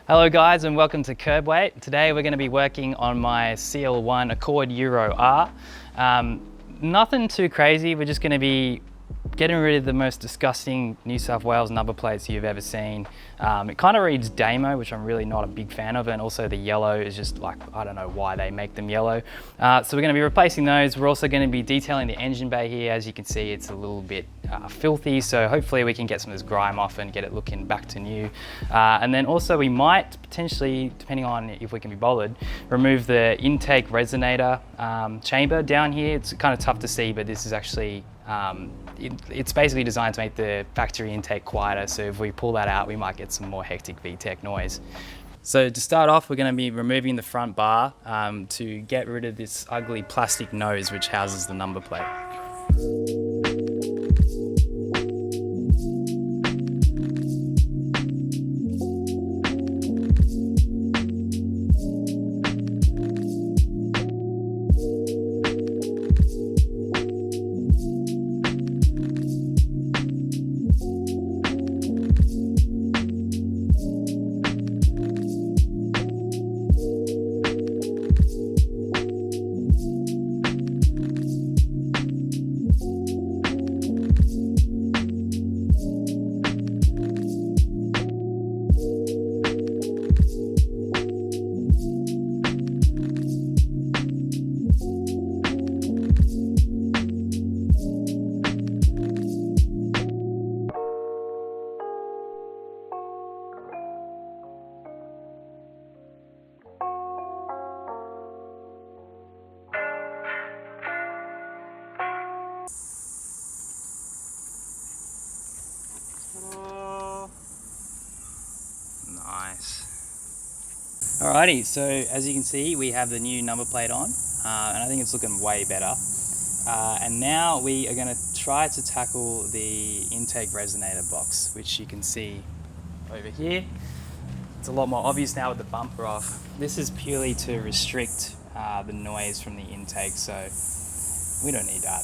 Hello guys and welcome to Curb Weight. Today we're going to be working on my CL1 Accord Euro R. Nothing too crazy, we're just going to be getting rid of the most disgusting New South Wales number plates you've ever seen. It kind of reads Damo, which I'm really not a big fan of, and also the yellow is just like, I don't know why they make them yellow. So we're going to be replacing those. We're also going to be detailing the engine bay here. As you can see, it's a little bit filthy, so hopefully we can get some of this grime off and get it looking back to new. And then also we might potentially, depending on if we can be bothered, remove the intake resonator chamber down here. It's kind of tough to see, but this is actually it's basically designed to make the factory intake quieter, so if we pull that out we might get some more hectic VTEC noise. So to start off, we're going to be removing the front bar to get rid of this ugly plastic nose which houses the number plate. Nice. Alrighty, so as you can see we have the new number plate on and I think it's looking way better. And now we are going to try to tackle the intake resonator box, which you can see over here. It's a lot more obvious now with the bumper off. This is purely to restrict the noise from the intake, so we don't need that.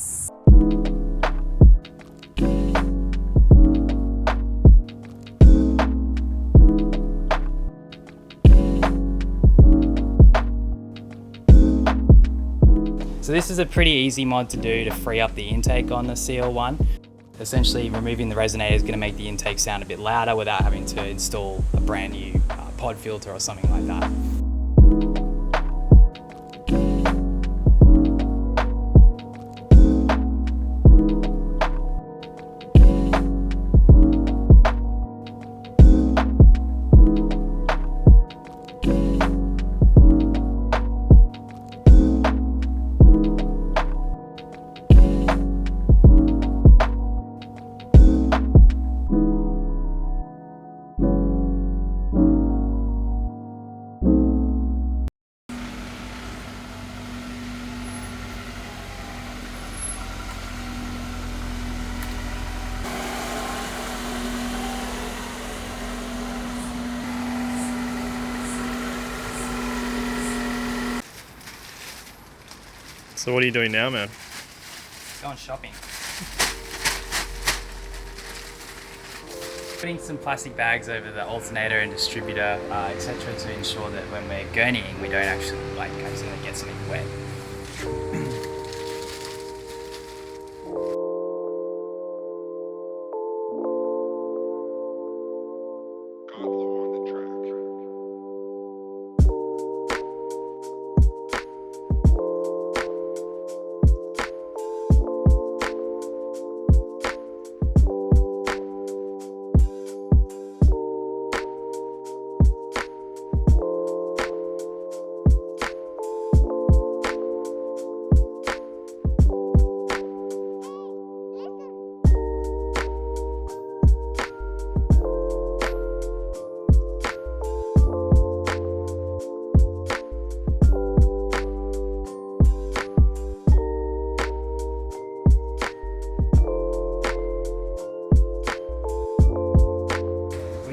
So this is a pretty easy mod to do to free up the intake on the CL1. Essentially removing the resonator is going to make the intake sound a bit louder without having to install a brand new pod filter or something like that. So what are you doing now, man? Going shopping. Putting some plastic bags over the alternator and distributor, etc., to ensure that when we're gurneying we don't actually accidentally get something wet.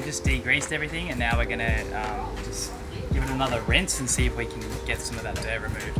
Just degreased everything and now we're going to just give it another rinse and see if we can get some of that dirt removed.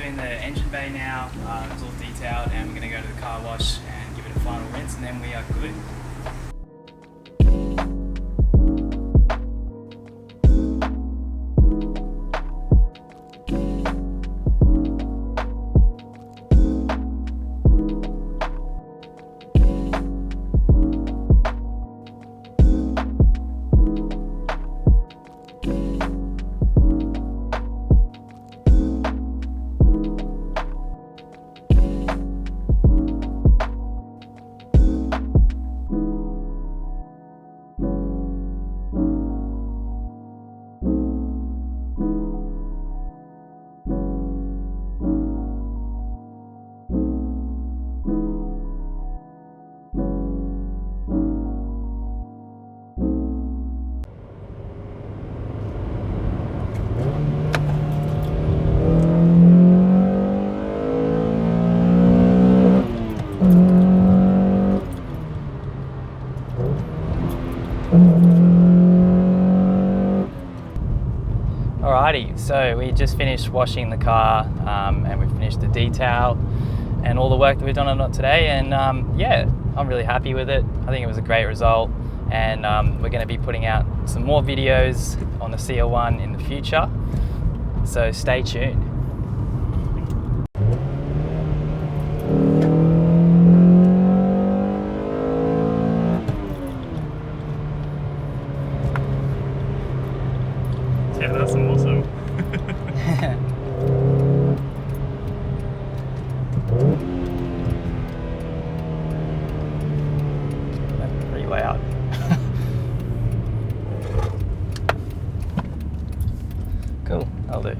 in the engine bay now. It's all detailed, and we're going to go to the car wash and give it a final rinse, and then we are good. Alrighty, so we just finished washing the car and we finished the detail and all the work that we've done on it today, and yeah, I'm really happy with it. I think it was a great result, and we're going to be putting out some more videos on the CL1 in the future, so stay tuned. Yeah, that's awesome. That's pretty loud. Cool, I'll do.